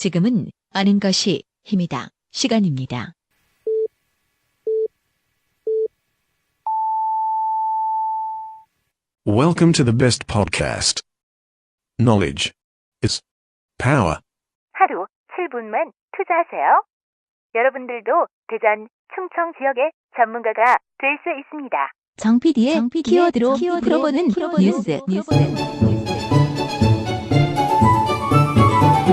지금은 아는 것이 힘이다. 시간입니다. Welcome to the best podcast. Knowledge is power. 하루 7분만 투자하세요. 여러분들도 대전, 충청 지역의 전문가가 될 수 있습니다. 정 PD의 키워드로 풀어보는 뉴스.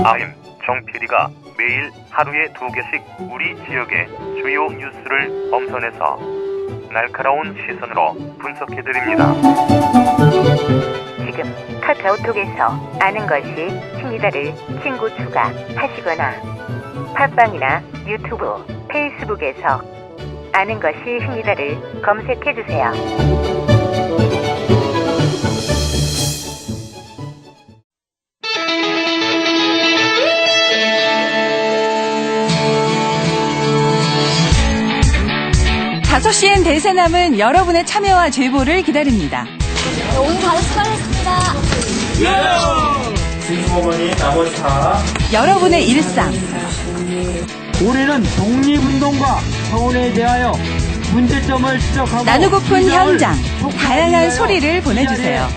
아임 정 PD가 매일 하루에 2개씩 우리 지역의 주요 뉴스를 엄선해서 날카로운 시선으로 분석해드립니다. 지금 카카오톡에서 아는 것이 힘이다를 친구 추가하시거나 팟빵이나 유튜브, 페이스북에서 아는 것이 힘이다를 검색해주세요. 다섯 시엔 대세남은 여러분의 참여와 제보를 기다립니다. 오늘 바로 출발했습니다. 진주어머니 나머지 다 여러분의 일상, 올해는 독립운동과 청원에 대하여 문제점을 지적하고 나누고픈 현장, 다양한 소리를 보내주세요.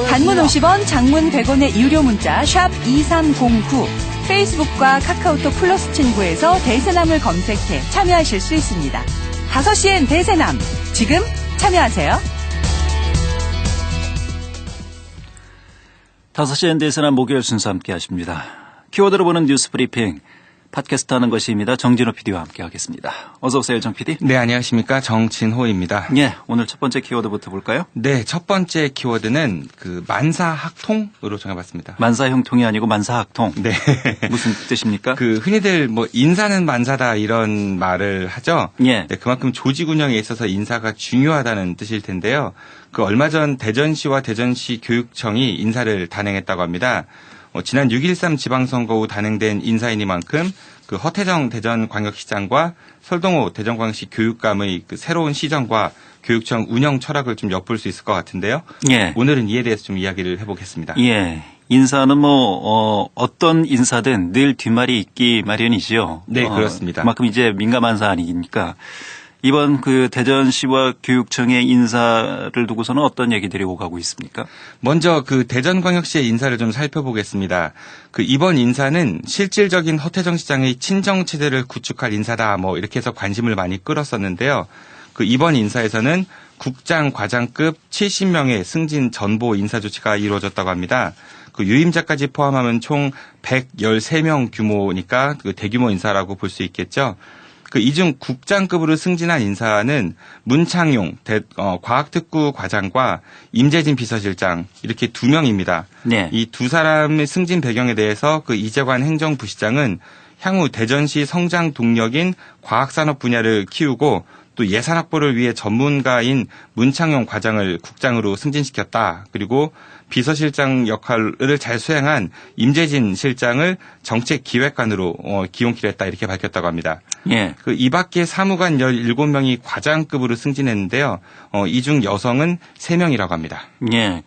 단문 50원, 장문 100원의 유료 문자 샵 2309, 페이스북과 카카오톡 플러스 친구에서 대세남을 검색해 참여하실 수 있습니다. 5시엔 대세남, 지금 참여하세요. 5시엔 대세남 목요일 순서 함께 하십니다. 키워드로 보는 뉴스 브리핑, 팟캐스트 하는 것입니다. 정진호 PD와 함께 하겠습니다. 어서 오세요, 정 PD. 네, 안녕하십니까. 정진호입니다. 예, 오늘 첫 번째 키워드부터 볼까요? 네, 첫 번째 키워드는 만사학통으로 정해봤습니다. 만사형통이 아니고 만사학통. 네. 무슨 뜻입니까? 흔히들 인사는 만사다 이런 말을 하죠. 예. 네, 그만큼 조직 운영에 있어서 인사가 중요하다는 뜻일 텐데요. 얼마 전 대전시와 대전시 교육청이 인사를 단행했다고 합니다. 지난 6.13 지방선거 후 단행된 인사이니만큼 허태정 대전광역시장과 설동호 대전광역시 교육감의 새로운 시정과 교육청 운영 철학을 좀 엿볼 수 있을 것 같은데요. 예. 오늘은 이에 대해서 좀 이야기를 해보겠습니다. 예. 인사는 어떤 인사든 늘 뒷말이 있기 마련이지요. 네, 그렇습니다. 그만큼 이제 민감한 사안이니까. 이번 대전시와 교육청의 인사를 두고서는 어떤 얘기들이 오가고 있습니까? 먼저 대전광역시의 인사를 좀 살펴보겠습니다. 이번 인사는 실질적인 허태정 시장의 친정 체제를 구축할 인사다 이렇게 해서 관심을 많이 끌었었는데요. 이번 인사에서는 국장, 과장급 70명의 승진 전보 인사 조치가 이루어졌다고 합니다. 유임자까지 포함하면 총 113명 규모니까 대규모 인사라고 볼 수 있겠죠. 이중 국장급으로 승진한 인사는 문창용 과학특구 과장과 임재진 비서실장 이렇게 2명입니다. 네. 이 두 사람의 승진 배경에 대해서 이재관 행정부시장은 향후 대전시 성장 동력인 과학산업 분야를 키우고 또 예산 확보를 위해 전문가인 문창용 과장을 국장으로 승진시켰다. 그리고 비서실장 역할을 잘 수행한 임재진 실장을 정책기획관으로 기용키로 했다 이렇게 밝혔다고 합니다. 예. 이 밖에 사무관 17명이 과장급으로 승진했는데요. 이 중 여성은 3명이라고 합니다. 예.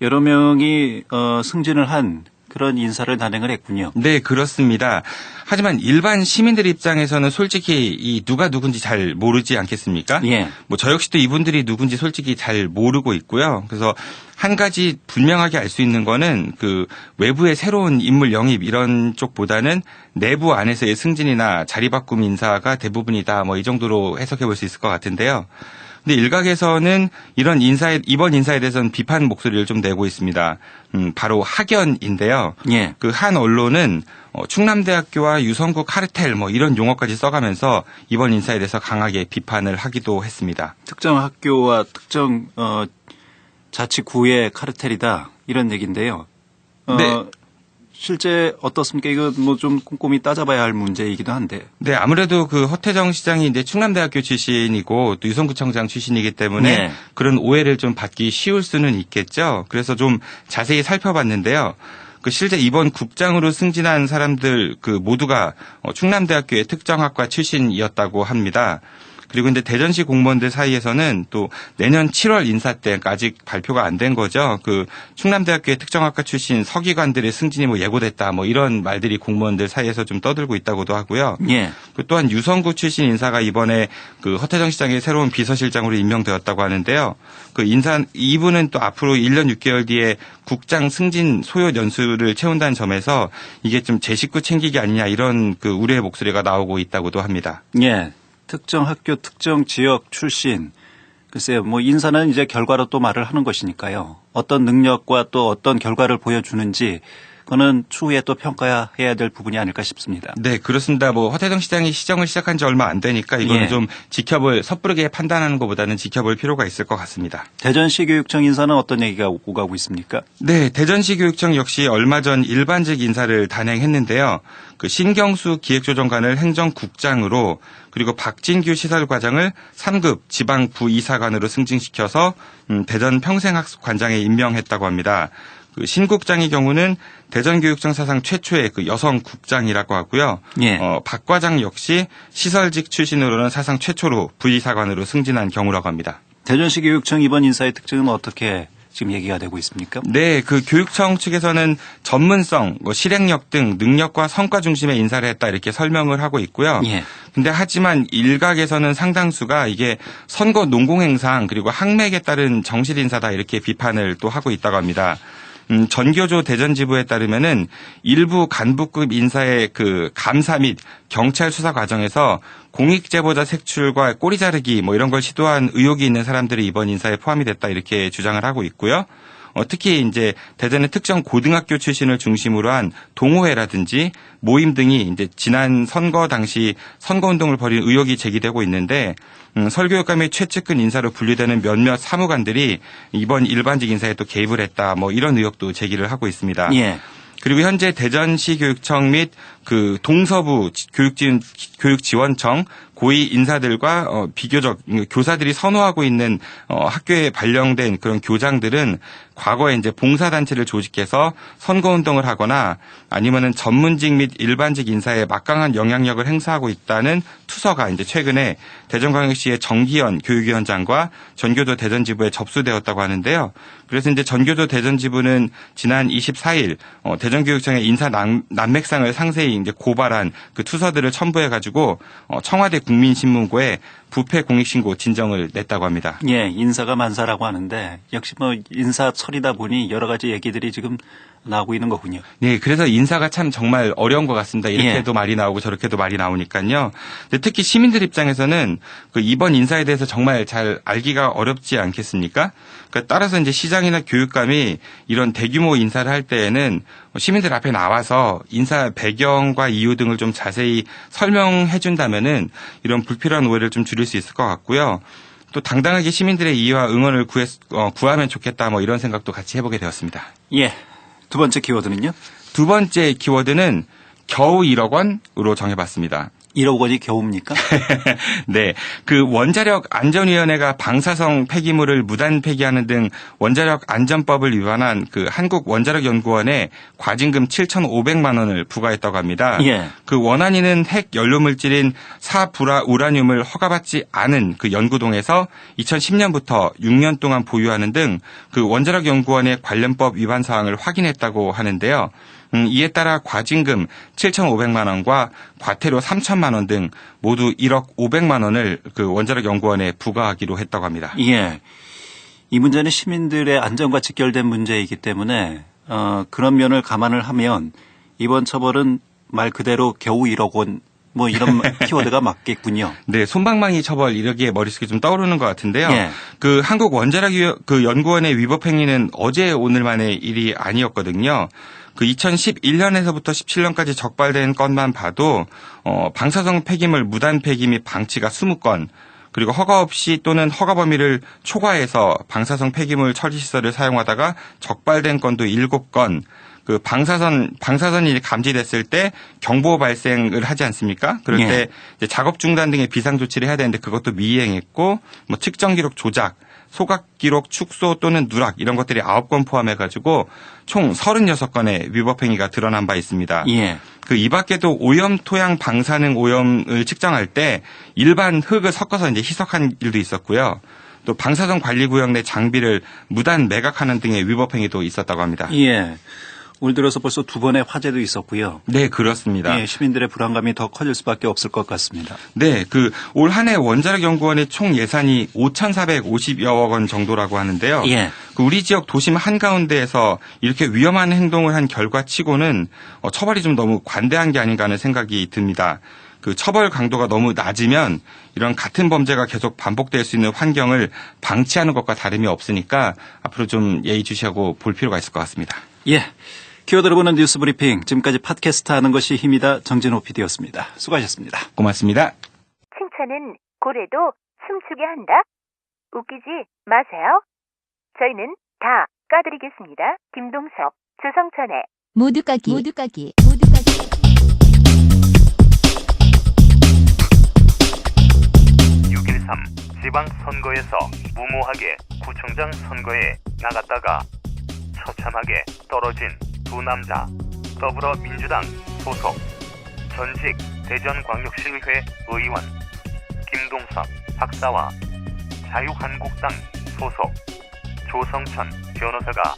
여러 명이 승진을 한 그런 인사를 단행을 했군요. 네, 그렇습니다. 하지만 일반 시민들 입장에서는 솔직히 누가 누군지 잘 모르지 않겠습니까? 예. 저 역시도 이분들이 누군지 솔직히 잘 모르고 있고요. 그래서 한 가지 분명하게 알 수 있는 거는 외부의 새로운 인물 영입 이런 쪽보다는 내부 안에서의 승진이나 자리 바꿈 인사가 대부분이다. 이 정도로 해석해 볼 수 있을 것 같은데요. 근데 일각에서는 이번 인사에 대해서는 비판 목소리를 좀 내고 있습니다. 바로 학연인데요. 예. 한 언론은 충남대학교와 유성구 카르텔 이런 용어까지 써가면서 이번 인사에 대해서 강하게 비판을 하기도 했습니다. 특정 학교와 특정 자치구의 카르텔이다 이런 얘기인데요. 네. 실제 어떻습니까? 이거 좀 꼼꼼히 따져봐야 할 문제이기도 한데. 네, 아무래도 허태정 시장이 이제 충남대학교 출신이고 또 유성구청장 출신이기 때문에 네. 그런 오해를 좀 받기 쉬울 수는 있겠죠. 그래서 좀 자세히 살펴봤는데요. 실제 이번 국장으로 승진한 사람들 모두가 충남대학교의 특정학과 출신이었다고 합니다. 그리고 이제 대전시 공무원들 사이에서는 또 내년 7월 인사 때 그러니까 아직 발표가 안 된 거죠. 그 충남대학교의 특정학과 출신 서기관들의 승진이 뭐 예고됐다 뭐 이런 말들이 공무원들 사이에서 좀 떠들고 있다고도 하고요. 예. 그 또한 유성구 출신 인사가 이번에 그 허태정 시장의 새로운 비서실장으로 임명되었다고 하는데요. 그 이분은 또 앞으로 1년 6개월 뒤에 국장 승진 소요 연수를 채운다는 점에서 이게 좀 제 식구 챙기기 아니냐 이런 그 우려의 목소리가 나오고 있다고도 합니다. 예. 특정 학교, 특정 지역 출신. 글쎄요, 뭐 인사는 이제 결과로 또 말을 하는 것이니까요. 어떤 능력과 또 어떤 결과를 보여주는지 그거는 추후에 또 평가해야 될 부분이 아닐까 싶습니다. 네, 그렇습니다. 뭐 허태정 시장이 시정을 시작한 지 얼마 안 되니까 이거는 예. 좀 섣부르게 판단하는 것보다는 지켜볼 필요가 있을 것 같습니다. 대전시 교육청 인사는 어떤 얘기가 오고 가고 있습니까? 네, 대전시 교육청 역시 얼마 전 일반직 인사를 단행했는데요. 그 신경수 기획조정관을 행정국장으로 그리고 박진규 시설과장을 3급 지방부이사관으로 승진시켜서 대전 평생학습관장에 임명했다고 합니다. 그 신국장의 경우는 대전교육청 사상 최초의 그 여성 국장이라고 하고요. 예. 박 과장 역시 시설직 출신으로는 사상 최초로 부이사관으로 승진한 경우라고 합니다. 대전시 교육청 이번 인사의 특징은 어떻게 지금 얘기가 되고 있습니까? 네, 그 교육청 측에서는 전문성, 실행력 등 능력과 성과 중심의 인사를 했다 이렇게 설명을 하고 있고요. 예. 근데 하지만 일각에서는 상당수가 이게 선거 농공행상 그리고 학맥에 따른 정실 인사다 이렇게 비판을 또 하고 있다고 합니다. 전교조 대전지부에 따르면은 일부 간부급 인사의 그 감사 및 경찰 수사 과정에서 공익제보자 색출과 꼬리 자르기 뭐 이런 걸 시도한 의혹이 있는 사람들이 이번 인사에 포함이 됐다 이렇게 주장을 하고 있고요. 특히 이제 대전의 특정 고등학교 출신을 중심으로 한 동호회라든지 모임 등이 이제 지난 선거 당시 선거운동을 벌인 의혹이 제기되고 있는데 설교육감 및 최측근 인사로 분류되는 몇몇 사무관들이 이번 일반직 인사에 또 개입을 했다 뭐 이런 의혹도 제기를 하고 있습니다. 예. 그리고 현재 대전시 교육청 및 그 동서부 교육지원청 고위 인사들과 비교적 교사들이 선호하고 있는 학교에 발령된 그런 교장들은 과거에 이제 봉사단체를 조직해서 선거운동을 하거나 아니면은 전문직 및 일반직 인사에 막강한 영향력을 행사하고 있다는 투서가 이제 최근에 대전광역시의 정기현 교육위원장과 전교조 대전지부에 접수되었다고 하는데요. 그래서 이제 전교조 대전지부는 지난 24일 대전교육청의 인사 난맥상을 상세히 이제 고발한 그 투서들을 첨부해가지고 청와대 국민신문고에 부패 공익신고 진정을 냈다고 합니다. 예, 인사가 만사라고 하는데 역시 뭐 인사 처리다 보니 여러 가지 얘기들이 지금 나오고 있는 거군요. 네, 그래서 인사가 참 정말 어려운 것 같습니다. 이렇게도 예. 말이 나오고 저렇게도 말이 나오니까요. 근데 특히 시민들 입장에서는 그 이번 인사에 대해서 정말 잘 알기가 어렵지 않겠습니까? 그러니까 따라서 이제 시장이나 교육감이 이런 대규모 인사를 할 때에는 시민들 앞에 나와서 인사 배경과 이유 등을 좀 자세히 설명해 준다면은 이런 불필요한 오해를 좀 줄일 수 있을 것 같고요. 또 당당하게 시민들의 이해와 응원을 구하면 좋겠다 뭐 이런 생각도 같이 해보게 되었습니다. 예. 두 번째 키워드는요? 두 번째 키워드는 겨우 1억 원으로 정해봤습니다. 1억 원이 겨우입니까? 네. 그 원자력 안전위원회가 방사성 폐기물을 무단 폐기하는 등 원자력 안전법을 위반한 그 한국원자력연구원에 과징금 7,500만 원을 부과했다고 합니다. 예. 그 원안위는 핵 연료 물질인 사불화 우라늄을 허가받지 않은 그 연구동에서 2010년부터 6년 동안 보유하는 등 그 원자력연구원의 관련법 위반 사항을 확인했다고 하는데요. 이에 따라 과징금 7,500만 원과 과태료 3천만 원 등 모두 1억 500만 원을 그 원자력연구원에 부과하기로 했다고 합니다. 예. 이 문제는 시민들의 안전과 직결된 문제이기 때문에 그런 면을 감안을 하면 이번 처벌은 말 그대로 겨우 1억 원 뭐 이런 키워드가 맞겠군요. 네, 솜방망이 처벌 이렇게 머릿속에 좀 떠오르는 것 같은데요. 예. 그 한국 원자력 그 연구원의 위법 행위는 어제 오늘만의 일이 아니었거든요. 그 2011년에서부터 17년까지 적발된 건만 봐도 방사성 폐기물 무단 폐기 및 방치가 20건, 그리고 허가 없이 또는 허가 범위를 초과해서 방사성 폐기물 처리 시설을 사용하다가 적발된 건도 7건. 그 방사선이 감지됐을 때 경보 발생을 하지 않습니까? 그럴 예. 때 이제 작업 중단 등의 비상 조치를 해야 되는데 그것도 미이행했고, 뭐 측정 기록 조작, 소각 기록 축소 또는 누락 이런 것들이 9건 포함해가지고 총 36건의 위법 행위가 드러난 바 있습니다. 예. 그 이 밖에도 오염 토양 방사능 오염을 측정할 때 일반 흙을 섞어서 이제 희석한 일도 있었고요. 또 방사선 관리구역 내 장비를 무단 매각하는 등의 위법 행위도 있었다고 합니다. 예. 올 들어서 벌써 2번의 화재도 있었고요. 네, 그렇습니다. 예, 시민들의 불안감이 더 커질 수밖에 없을 것 같습니다. 네, 올 한 해 원자력 연구원의 총 예산이 5,450여억 원 정도라고 하는데요. 예. 우리 지역 도심 한가운데에서 이렇게 위험한 행동을 한 결과치고는 처벌이 좀 너무 관대한 게 아닌가 하는 생각이 듭니다. 그 처벌 강도가 너무 낮으면 이런 같은 범죄가 계속 반복될 수 있는 환경을 방치하는 것과 다름이 없으니까 앞으로 좀 예의주시하고 볼 필요가 있을 것 같습니다. 예. 키워드를 보는 뉴스 브리핑. 지금까지 팟캐스트 하는 것이 힘이다. 정진호 PD였습니다. 수고하셨습니다. 고맙습니다. 칭찬은 고래도 춤추게 한다. 웃기지 마세요. 저희는 다 까드리겠습니다. 김동석, 주성천의 모두 까기. 6.13 지방선거에서 무모하게 구청장 선거에 나갔다가 처참하게 떨어진 두 남자, 더불어민주당 소속 전직 대전광역시의회 의원 김동석 박사와 자유한국당 소속 조성천 변호사가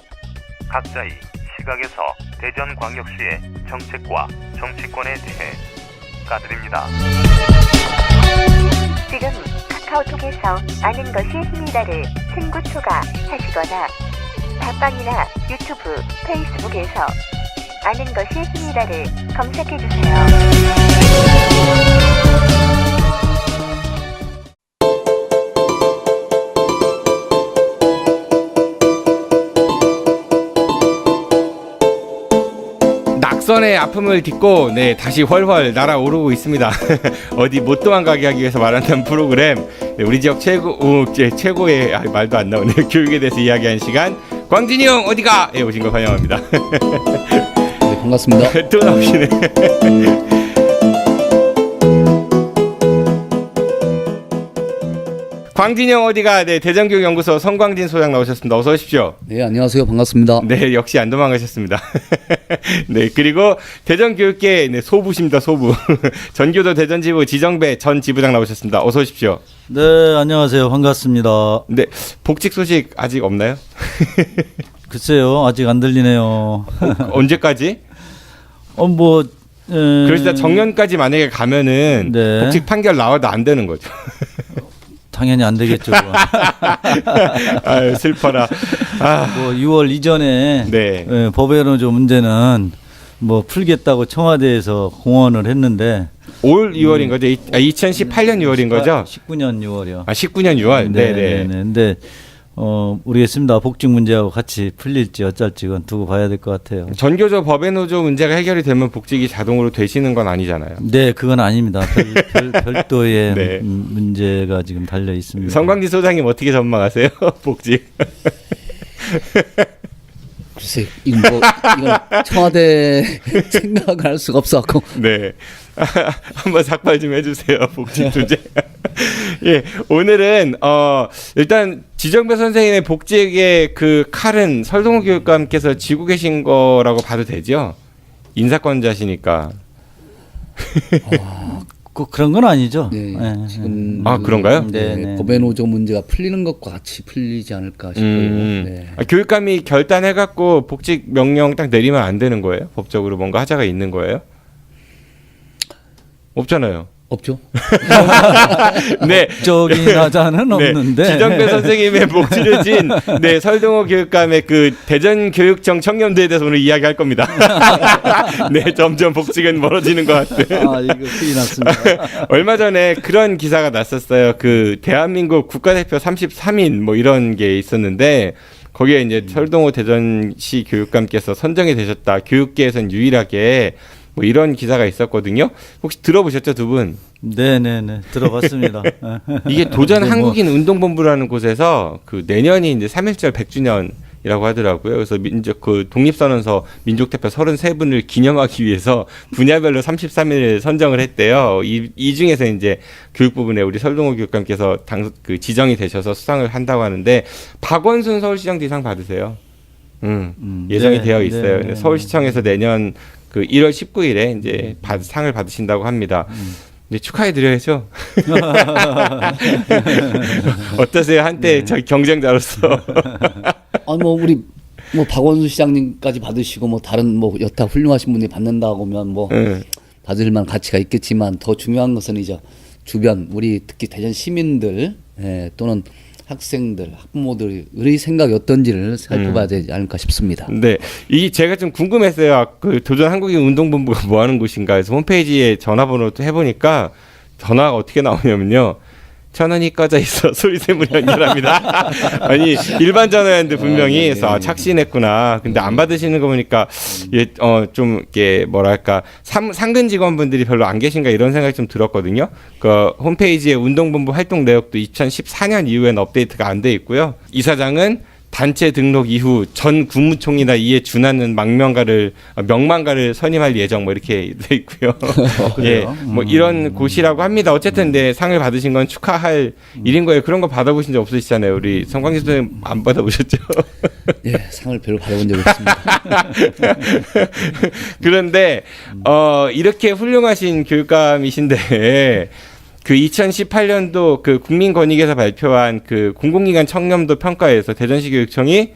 각자의 시각에서 대전광역시의 정책과 정치권에 대해 까드립니다. 지금 카카오톡에서 아는 것이 힘이다를 친구 추가하시거나 팟빵이나 유튜브, 페이스북에서 아는 것이 힘이다를 검색해주세요. 낙선의 아픔을 딛고 다시 훨훨 날아오르고 있습니다. 어디 못 도망가게 하기 위해서 마련한 프로그램 우리 지역 최고의 말도 안 나오네요. 교육에 대해서 이야기하는 시간 광진이 형 어디가? 오신 거 환영합니다. 네, 반갑습니다. 또 나오시네. 광진형 어디가? 네, 대전교육연구소 성광진 소장 나오셨습니다. 어서 오십시오. 네, 안녕하세요. 반갑습니다. 네, 역시 안 도망가셨습니다. 네, 그리고 대전교육계 소부십니다. 소부. 전교도 대전지부 지정배 전 지부장 나오셨습니다. 어서 오십시오. 네, 안녕하세요. 반갑습니다. 네, 복직 소식 아직 없나요? 글쎄요, 아직 안 들리네요. 언제까지? 그러시다 정년까지 만약에 가면은 네. 복직 판결 나와도 안 되는 거죠. 당연히 안 되겠죠. 아유, 슬퍼라. 6월 이전에 네. 법외노조 문제는 풀겠다고 청와대에서 공언을 했는데 올 6월인 거죠? 2018년 6월인 거죠? 19년 6월이요. 19년 6월. 네. 근데 모르겠습니다. 복직 문제하고 같이 풀릴지 어쩔지 그건 두고 봐야 될 것 같아요. 전교조 법외노조 문제가 해결이 되면 복직이 자동으로 되시는 건 아니잖아요. 네, 그건 아닙니다. 별도의 네. 문제가 지금 달려 있습니다. 성광진 소장님 어떻게 전망하세요? 복직? 글쎄, 이거 청와대 생각을 할 수가 없어갖고. 네. 한번 삭발 좀 해주세요. 복직 주제. 예, 오늘은 일단 지정배 선생님의 복직의 그 칼은 설동호 교육감께서 쥐고 계신 거라고 봐도 되죠? 인사권자시니까. 그런 건 아니죠. 네, 지금 그런가요? 네. 법외노조 문제가 풀리는 것과 같이 풀리지 않을까 싶어요. 네. 교육감이 결단해갖고 복직 명령 딱 내리면 안 되는 거예요? 법적으로 뭔가 하자가 있는 거예요? 없잖아요. 없죠. 네. 법적인 하자는 없는데. 지정배 선생님의 복지를 진 설동호 교육감의 그 대전교육청 청렴대에 대해서 오늘 이야기할 겁니다. 네, 점점 복직은 멀어지는 것 같아요. 이거 큰일 났습니다. 얼마 전에 그런 기사가 났었어요. 그 대한민국 국가대표 33인 이런 게 있었는데 거기에 이제 설동호 대전시 교육감께서 선정이 되셨다. 교육계에선 유일하게 이런 기사가 있었거든요. 혹시 들어보셨죠, 두 분? 네네네, 들어봤습니다. 이게 도전 한국인 운동본부라는 곳에서 그 내년이 이제 3.1절 100주년이 이라고 하더라고요. 그래서 독립선언서 민족대표 33분을 기념하기 위해서 분야별로 33일을 선정을 했대요. 이 중에서 이제 교육 부분에 우리 설동호 교육감께서 지정이 되셔서 수상을 한다고 하는데 박원순 서울시장도 이 상 받으세요. 예정이 되어 있어요. 네. 서울시청에서 내년 1월 19일에 이제 상을 받으신다고 합니다. 네, 축하해드려야죠. 어떠세요? 한때 저희 경쟁자로서. 아니 우리 박원순 시장님까지 받으시고 다른 여타 훌륭하신 분이 받는다고 하면 받을만 가치가 있겠지만 더 중요한 것은 이제 주변 우리 특히 대전 시민들 또는 학생들, 학부모들의 생각이 어떤지를 살펴봐야 되지 않을까 싶습니다. 네, 이 제가 좀 궁금했어요. 도전 한국인 운동본부가 뭐 하는 곳인가 해서 홈페이지에 전화번호도 해보니까 전화가 어떻게 나오냐면요. 전원이 꺼져 있어 소리샘을 연결합니다. 아니 일반 전화였는데 분명히 착신했구나. 근데 안 받으시는 거 보니까 좀 이게 뭐랄까 상근 직원분들이 별로 안 계신가 이런 생각이 좀 들었거든요. 그 홈페이지에 운동본부 활동 내역도 2014년 이후에는 업데이트가 안 돼 있고요. 이사장은 단체 등록 이후 전 국무총리나 이에 준하는 명망가를 선임할 예정 이렇게 돼 있고요. 예, 이런 곳이라고 합니다. 어쨌든 네, 상을 받으신 건 축하할 일인 거예요. 그런 거 받아보신 적 없으시잖아요. 우리 성광기 선생님 안 받아보셨죠? 예, 상을 별로 받아본 적이 없습니다. 그런데 이렇게 훌륭하신 교육감이신데. 2018년도 국민권익에서 발표한 공공기관 청렴도 평가에서 대전시 교육청이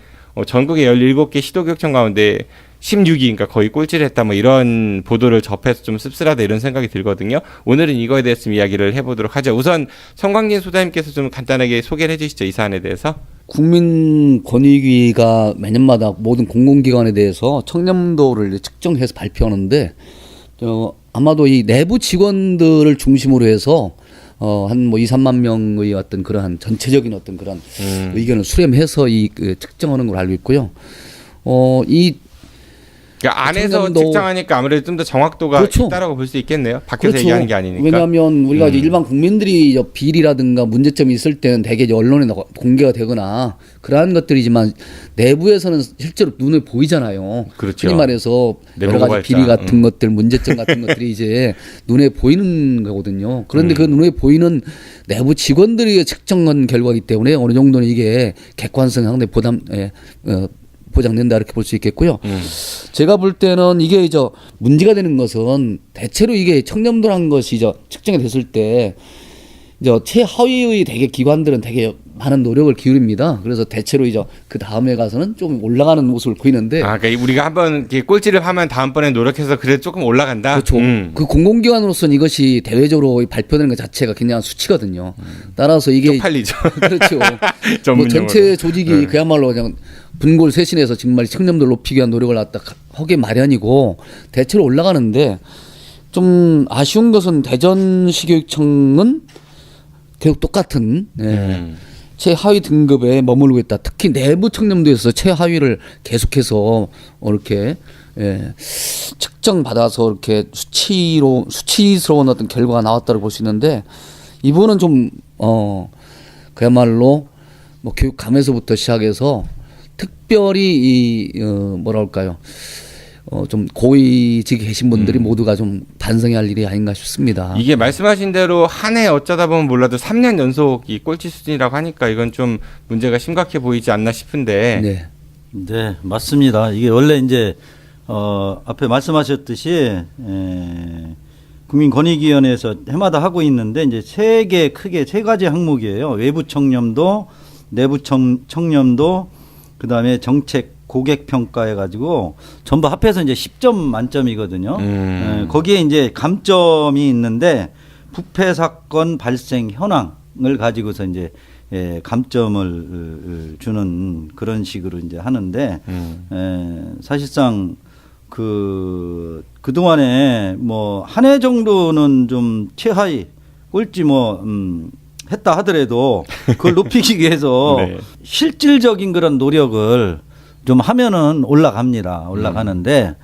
전국의 17개 시도교육청 가운데 16위, 그러니까 거의 꼴찌를 했다, 이런 보도를 접해서 좀 씁쓸하다 이런 생각이 들거든요. 오늘은 이거에 대해서 좀 이야기를 해보도록 하죠. 우선 성광진 소장님께서 좀 간단하게 소개를 해주시죠. 이 사안에 대해서. 국민권익위가 매년마다 모든 공공기관에 대해서 청렴도를 측정해서 발표하는데 아마도 이 내부 직원들을 중심으로 해서 한 2, 3만 명의 어떤 그러한 전체적인 어떤 그런 의견을 수렴해서 측정하는 걸로 알고 있고요. 그러니까 안에서 측정하니까 아무래도 좀 더 정확도가 그렇죠. 있다라고 볼 수 있겠네요. 밖에서 그렇죠. 얘기하는 게 아니니까. 왜냐하면 우리가 이제 일반 국민들이 비리라든가 문제점이 있을 때는 대개 언론에 공개가 되거나 그러한 것들이지만 내부에서는 실제로 눈에 보이잖아요. 그렇죠. 흔히 말해서 여러 가지 비리 같은 것들, 문제점 같은 것들이 이제 눈에 보이는 거거든요. 그런데 그 눈에 보이는 내부 직원들이 측정한 결과이기 때문에 어느 정도는 이게 객관성 상당히 보장된다 이렇게 볼 수 있겠고요. 제가 볼 때는 이게 이제 문제가 되는 것은 대체로 이게 청렴도라는 것이 이제 측정이 됐을 때 이제 최하위의 대개 기관들은 되게 많은 노력을 기울입니다. 그래서 대체로 이제 그 다음에 가서는 좀 올라가는 모습을 보이는데. 그러니까 우리가 한번 꼴찌를 하면 다음번에 노력해서 그래도 조금 올라간다. 그렇죠. 그 공공기관으로서는 이것이 대외적으로 발표되는 것 자체가 그냥 수치거든요. 따라서 이게 쪽팔리죠. 그렇죠. 전체 조직이 그야말로 그냥 분골쇄신해서 정말 청렴도를 높이기 위한 노력을 하기 마련이고 대체로 올라가는데 좀 아쉬운 것은 대전시 교육청은 계속 똑같은 최하위 등급에 머물고 있다. 특히 내부 청렴도에서 최하위를 계속해서 이렇게 측정받아서 이렇게 수치스러운 어떤 결과가 나왔다고 볼 수 있는데 이 부분은 좀 그야말로 교육감에서부터 시작해서 특별히 좀 고위직에 계신 분들이 모두가 좀 반성해야 할 일이 아닌가 싶습니다. 이게 말씀하신 대로 한 해 어쩌다 보면 몰라도 3년 연속 이 꼴찌 수준이라고 하니까 이건 좀 문제가 심각해 보이지 않나 싶은데. 네, 맞습니다. 이게 원래 이제 앞에 말씀하셨듯이 국민권익위원회에서 해마다 하고 있는데 이제 크게 세 가지 항목이에요. 외부 청렴도, 내부 청렴도, 그다음에 정책 고객 평가해 가지고 전부 합해서 이제 10점 만점이거든요. 거기에 이제 감점이 있는데 부패 사건 발생 현황을 가지고서 이제 감점을 주는 그런 식으로 이제 하는데 사실상 그동안에 한 해 정도는 좀 최하위 꼴찌 했다 하더라도 그걸 높이기 위해서 네. 실질적인 그런 노력을 좀 하면은 올라가는데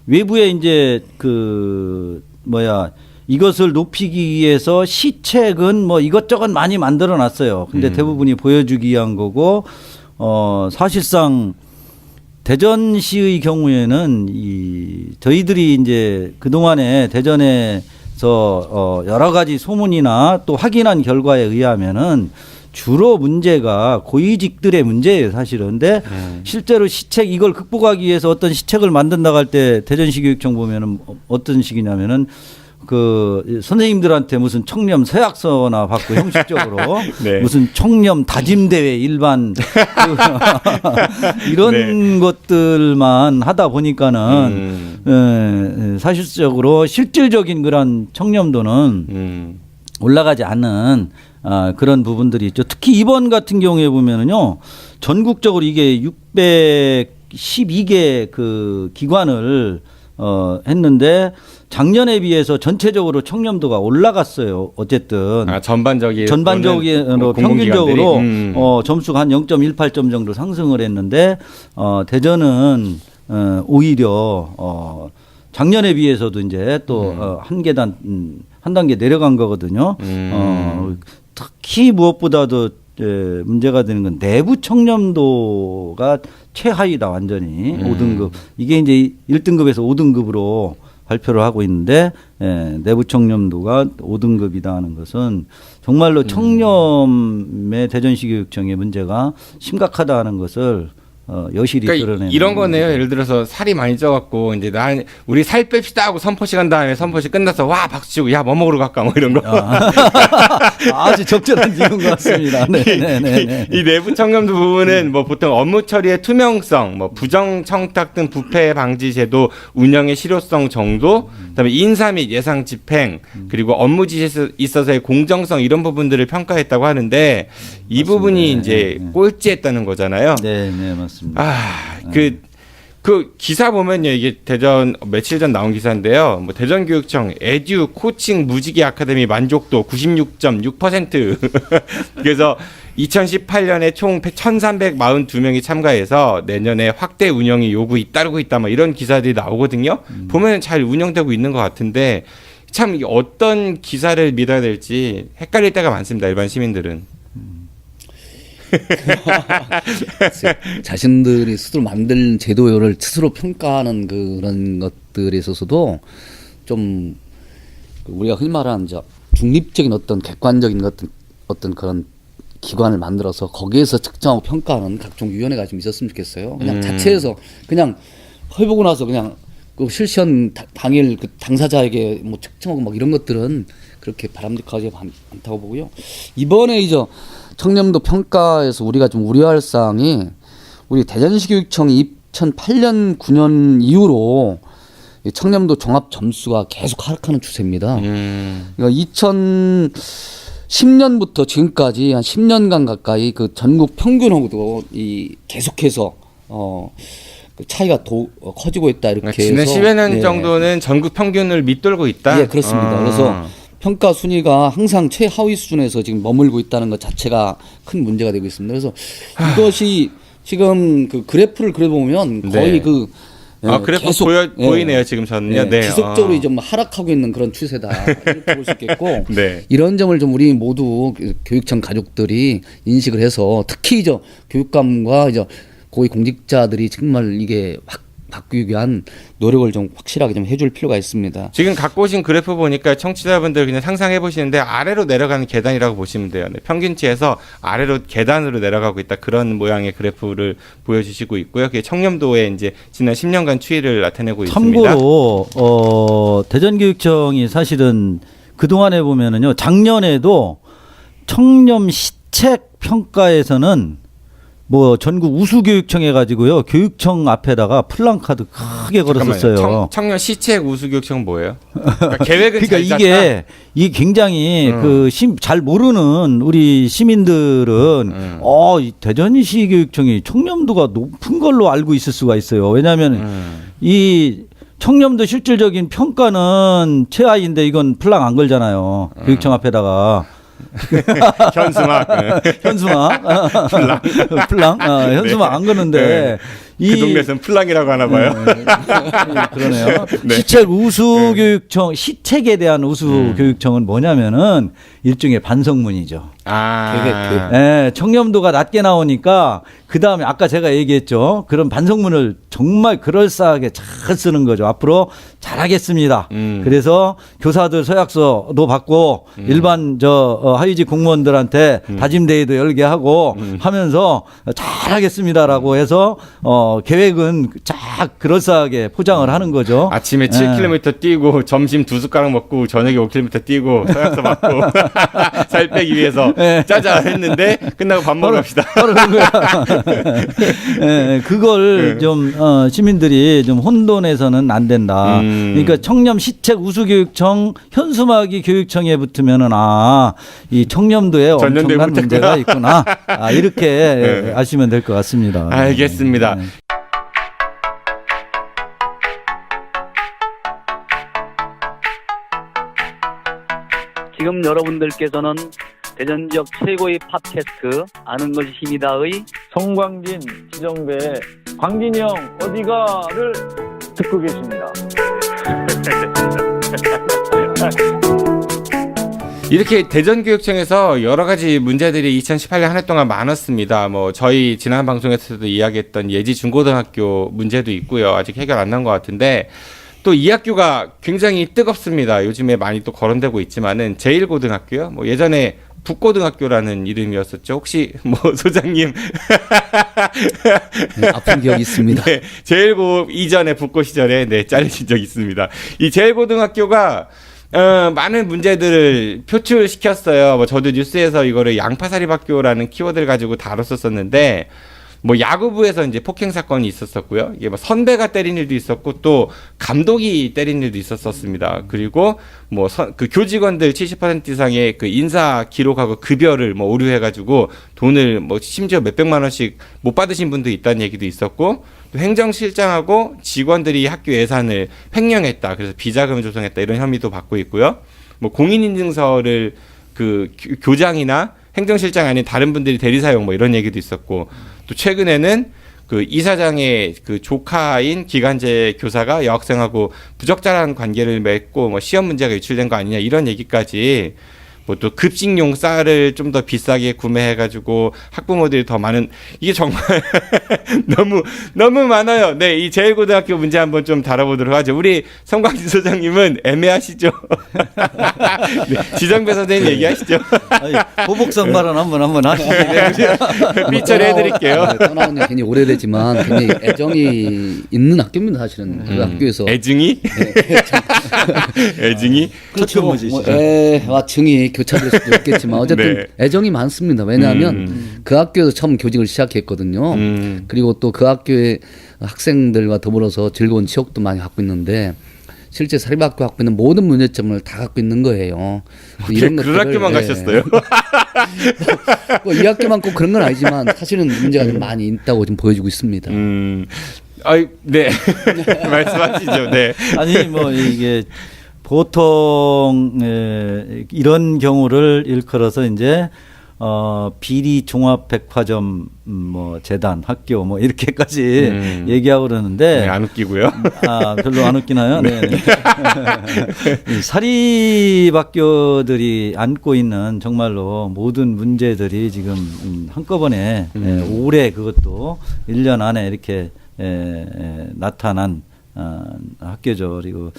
외부에 이제 이것을 높이기 위해서 시책은 이것저것 많이 만들어 놨어요. 근데 대부분이 보여주기 위한 거고 사실상 대전시의 경우에는 저희들이 이제 그동안에 대전에서 여러 가지 소문이나 또 확인한 결과에 의하면은 주로 문제가 고위직들의 문제예요, 사실은. 근데 실제로 시책 이걸 극복하기 위해서 어떤 시책을 만든다고 할 때 대전시 교육청 보면은 어떤 식이냐면은 그 선생님들한테 무슨 청렴 서약서나 받고 형식적으로 네. 무슨 청렴 다짐대회 일반 이런 네. 것들만 하다 보니까는 사실적으로 실질적인 그런 청렴도는 올라가지 않는 그런 부분들이 있죠. 특히 이번 같은 경우에 보면은요, 전국적으로 이게 612개 그 기관을 했는데 작년에 비해서 전체적으로 청렴도가 올라갔어요. 어쨌든 전반적으로 평균적으로 점수가 한 0.18점 정도 상승을 했는데 대전은 오히려 작년에 비해서도 이제 또 한 단계 내려간 거거든요. 특히 무엇보다도 문제가 되는 건 내부 청렴도가 최하위다, 완전히. 5등급. 이게 이제 1등급에서 5등급으로 발표를 하고 있는데, 내부 청렴도가 5등급이다 하는 것은 정말로 청렴의 대전시 교육청의 문제가 심각하다 하는 것을 여실히 드러내는. 이런 거네요. 예를 들어서 살이 많이 쪄갖고 이제 우리 살 뺍시다 하고 선포식 한 다음에 선포식 끝나서 와 박수 치고 야 뭐 먹으러 갈까 뭐 이런 거. 아주 적절한 질문 같습니다. 네. 이 내부 청렴도 부분은 뭐 보통 업무 처리의 투명성, 뭐 부정 청탁 등 부패 방지 제도 운영의 실효성 정도, 그다음에 인사 및 예상 집행, 그리고 업무 지시에 있어서의 공정성 이런 부분들을 평가했다고 하는데 이 맞습니다. 부분이 이제 꼴찌했다는 거잖아요. 네, 맞습니다. 그 기사 보면요, 이게 대전 며칠 전 나온 기사인데요. 뭐 대전교육청 에듀 코칭 무지개 아카데미 만족도 96.6%. 그래서 2018년에 총 1,342명이 참가해서 내년에 확대 운영이 요구 잇따르고 있다, 뭐 이런 기사들이 나오거든요. 보면 잘 운영되고 있는 것 같은데 참 어떤 기사를 믿어야 될지 헷갈릴 때가 많습니다. 일반 시민들은. 자신들이 스스로 만든 제도를 스스로 평가하는 그런 것들에 있어서도 좀 우리가 흔히 말하는 중립적인 어떤 객관적인 어떤 그런 기관을 만들어서 거기에서 측정하고 평가하는 각종 위원회가 좀 있었으면 좋겠어요. 그냥 자체에서 그냥 해보고 나서 그냥 그 실시한 당일 그 당사자에게 뭐 측정하고 막 이런 것들은 그렇게 바람직하지 않다고 보고요. 이번에 이제 청렴도 평가에서 우리가 좀 우려할 사항이 우리 대전시 교육청이 2008년 9년 이후로 청렴도 종합 점수가 계속 하락하는 추세입니다. 그러니까 2010년부터 지금까지 한 10년간 가까이 그 전국 평균하고도 계속해서 그 차이가 커지고 있다 이렇게 지난 10여 년 정도는 전국 평균을 밑돌고 있다. 예, 그렇습니다. 그래서 평가 순위가 항상 최하위 수준에서 지금 머물고 있다는 것 자체가 큰 문제가 되고 있습니다. 그래서 이것이 지금 그 그래프를 그려보면 거의 그래프 계속 보이네요, 지금 저는요. 네. 지속적으로 좀 하락하고 있는 그런 추세다 이렇게 볼 수 있겠고 이런 점을 좀 우리 모두 교육청 가족들이 인식을 해서 특히 교육감과 고위 공직자들이 정말 이게 바꾸기 위한 노력을 좀 확실하게 좀 해줄 필요가 있습니다. 지금 갖고 오신 그래프 보니까 청취자분들 그냥 상상해 보시는데 아래로 내려가는 계단이라고 보시면 돼요. 네, 평균치에서 아래로 계단으로 내려가고 있다, 그런 모양의 그래프를 보여주시고 있고요. 그게 청렴도의 이제 지난 10년간 추이를 나타내고 있습니다. 참고로 대전교육청이 사실은 그 동안에 보면은요, 작년에도 청렴 시책 평가에서는 뭐 전국 우수교육청 해가지고요, 교육청 앞에다가 플랜카드 크게 걸었었어요. 청년 시책 우수교육청 뭐예요? 그러니까 계획은 그러니까 이게 굉장히 잘 모르는 우리 시민들은 이 대전시 교육청이 청렴도가 높은 걸로 알고 있을 수가 있어요. 왜냐하면 이 청렴도 실질적인 평가는 최하위인데 이건 플랑 안 걸잖아요. 교육청 앞에다가. 현수막 플랑 현수막 안 거는데 그 동네에서는 플랑이라고 하나 봐요. 그러네요. 네. 시책 우수교육청, 시책에 대한 우수교육청은 뭐냐면은 일종의 반성문이죠. 예, 청렴도가 낮게 나오니까 그 다음에 아까 제가 얘기했죠. 그런 반성문을 정말 그럴싸하게 잘 쓰는 거죠. 앞으로 잘하겠습니다. 그래서 교사들 서약서도 받고 일반 하위직 공무원들한테 다짐대회도 열게 하고 하면서 잘하겠습니다라고 해서 계획은 쫙 그럴싸하게 포장을 하는 거죠. 아침에 7km 뛰고 점심 2숟가락 먹고 저녁에 5km 뛰고 서약서 받고 살 빼기 위해서 짜자 했는데 끝나고 밥 먹으러 갑시다. 바로 그거야. 그걸 좀 시민들이 좀 혼돈해서는 안 된다. 그러니까 청렴 시책 우수교육청 현수막이 교육청에 붙으면은 이 청렴도에 엄청난 문제가 있구나. 이렇게 아시면 될 것 같습니다. 알겠습니다. 지금 여러분들께서는 대전 지역 최고의 팟캐스트 아는 것이 힘이다의 송광진 지정배의 광진이 형 어디가를 듣고 계십니다. 이렇게 대전교육청에서 여러 가지 문제들이 2018년 한 해 동안 많았습니다. 뭐 저희 지난 방송에서도 이야기했던 예지 중고등학교 문제도 있고요. 아직 해결 안 난 것 같은데 또 이 학교가 굉장히 뜨겁습니다. 요즘에 많이 또 거론되고 있지만은 제1고등학교요. 뭐 예전에 북고등학교라는 이름이었었죠. 혹시 뭐 소장님 네, 아픈 기억이 있습니다. 네, 제1고 이전에 북고 시절에 잘리신 적이 있습니다. 이 제1고등학교가 많은 문제들을 표출시켰어요. 뭐 저도 뉴스에서 이거를 양파사립학교라는 키워드를 가지고 다뤘었는데 뭐 야구부에서 이제 폭행 사건이 있었었고요. 이게 뭐 선배가 때린 일도 있었고 또 감독이 때린 일도 있었었습니다. 그리고 뭐 그 교직원들 70% 이상의 그 인사 기록하고 급여를 뭐 오류해가지고 돈을 뭐 심지어 몇백만 원씩 못 받으신 분도 있다는 얘기도 있었고 또 행정실장하고 직원들이 학교 예산을 횡령했다. 그래서 비자금을 조성했다. 이런 혐의도 받고 있고요. 뭐 공인인증서를 그 교장이나 행정실장 아닌 다른 분들이 대리사용 뭐 이런 얘기도 있었고 또 최근에는 그 이사장의 그 조카인 기간제 교사가 여학생하고 부적절한 관계를 맺고 뭐 시험 문제가 유출된 거 아니냐 이런 얘기까지 뭐 또 급식용 쌀을 좀 더 비싸게 구매해가지고 학부모들이 더 많은 이게 정말 너무 많아요. 네, 이 제1고등학교 문제 한번 좀 다뤄보도록 하죠. 우리 송광진 소장님은 애매하시죠? 네, 지정배 선생님 얘기하시죠. 보복성 발언 한번 하시죠. 삐처리 해드릴게요. 떠나온 지 굉장히 오래되지만 굉장히 애정이 있는 학교입니다. 사실은 그 학교에서 애증이? 네, 애증이? 그렇죠. 뭐 애와 증이 교차될 수도 있겠지만 어쨌든 네. 애정이 많습니다. 왜냐하면 그 학교에서 처음 교직을 시작했거든요. 그리고 또 그 학교의 학생들과 더불어서 즐거운 추억도 많이 갖고 있는데 실제 사립학교 갖고 있는 모든 문제점을 다 갖고 있는 거예요. 이런 그 학교만 가셨어요? 뭐 이 학교만 꼭 그런 건 아니지만 사실은 문제가 좀 많이 있다고 좀 보여주고 있습니다. 네. 말씀하시죠. 네. 아니 뭐 이게 보통 이런 경우를 일컬어서 이제 비리 종합백화점 뭐 재단 학교 뭐 이렇게까지 얘기하고 그러는데 네, 안 웃기고요. 별로 안 웃기나요? 네. 사립학교들이 안고 있는 정말로 모든 문제들이 지금 한꺼번에 올해 그것도 1년 안에 이렇게 나타난 학교죠. 그리고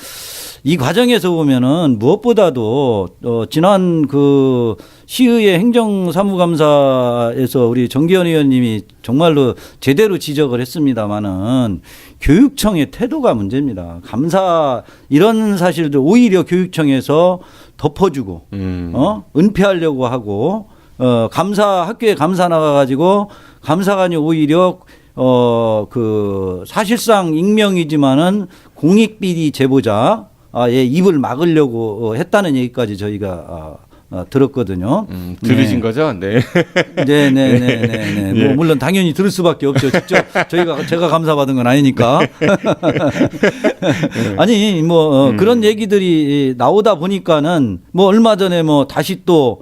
이 과정에서 보면은 무엇보다도 지난 그 시의회 행정사무감사에서 우리 정기현 의원님이 정말로 제대로 지적을 했습니다마는 교육청의 태도가 문제입니다. 감사 이런 사실들 오히려 교육청에서 덮어주고 은폐하려고 하고 학교에 감사 나가가지고 감사관이 오히려 그 사실상 익명이지만은 공익비리 제보자의 입을 막으려고 했다는 얘기까지 저희가 들었거든요. 들으신 거죠? 네. 네네네네. 뭐 물론 당연히 들을 수밖에 없죠. 직접 제가 감사받은 건 아니니까. 아니 뭐 그런 얘기들이 나오다 보니까는 뭐 얼마 전에 뭐 다시 또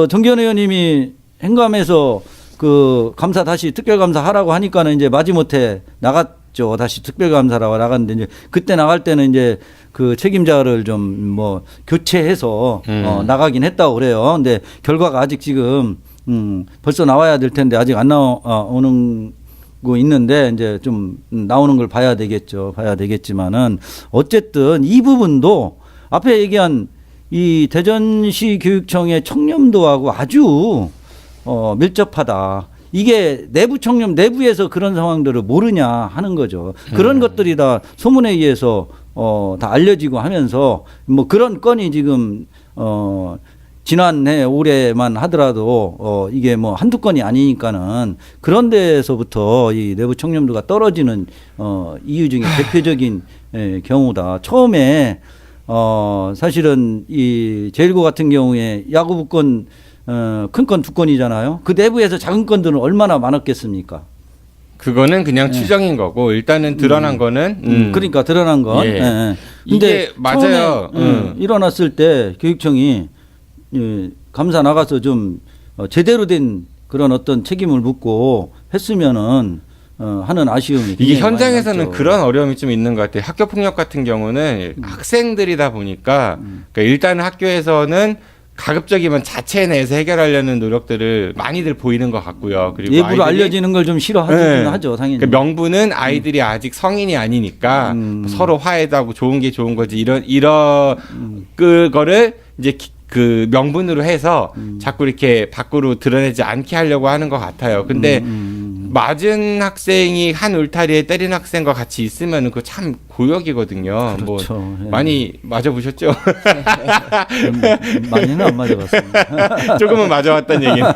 정기현 의원님이 행감에서 그 감사 다시 특별감사 하라고 하니까는 이제 마지못해 나갔죠. 다시 특별감사라고 나갔는데 이제 그때 나갈 때는 이제 그 책임자를 좀 뭐 교체해서 나가긴 했다고 그래요. 근데 결과가 아직 지금 벌써 나와야 될 텐데 아직 안 나오는 거 있는데 이제 좀 나오는 걸 봐야 되겠죠. 봐야 되겠지만은 어쨌든 이 부분도 앞에 얘기한 이 대전시 교육청의 청렴도하고 아주 밀접하다. 이게 내부 청렴 내부에서 그런 상황들을 모르냐 하는 거죠. 그런 것들이 다 소문에 의해서 다 알려지고 하면서 뭐 그런 건이 지금 지난해 올해만 하더라도 이게 뭐 한두 건이 아니니까는 그런 데서부터 이 내부 청렴도가 떨어지는 이유 중에 대표적인 경우다. 처음에 사실은 이 제1고 같은 경우에 야구부 건 큰 건 두 건이잖아요. 그 내부에서 작은 건들은 얼마나 많았겠습니까? 그거는 그냥 추정인 거고 일단은 드러난 거는 그러니까 드러난 건. 예. 근데 이게 맞아요. 일어났을 때 교육청이 감사 나가서 좀 제대로 된 그런 어떤 책임을 묻고 했으면은 하는 아쉬움이 이게 현장에서는 그런 어려움이 좀 있는 것 같아요. 학교 폭력 같은 경우는 학생들이다 보니까 그러니까 일단은 학교에서는 가급적이면 자체 내에서 해결하려는 노력들을 많이들 보이는 것 같고요. 그리고 예부로 알려지는 걸 좀 싫어하긴 하죠, 당연히. 그러니까 명분은 아이들이 아직 성인이 아니니까 서로 화해도 하고 좋은 게 좋은 거지 이런 그거를 이제 그 명분으로 해서 자꾸 이렇게 밖으로 드러내지 않게 하려고 하는 것 같아요. 근데 맞은 학생이 한 울타리에 때린 학생과 같이 있으면 그거 참 고역이거든요. 그렇죠. 뭐 많이 맞아보셨죠? 많이는 안 맞아봤습니다. 조금은 맞아봤다는 얘기는.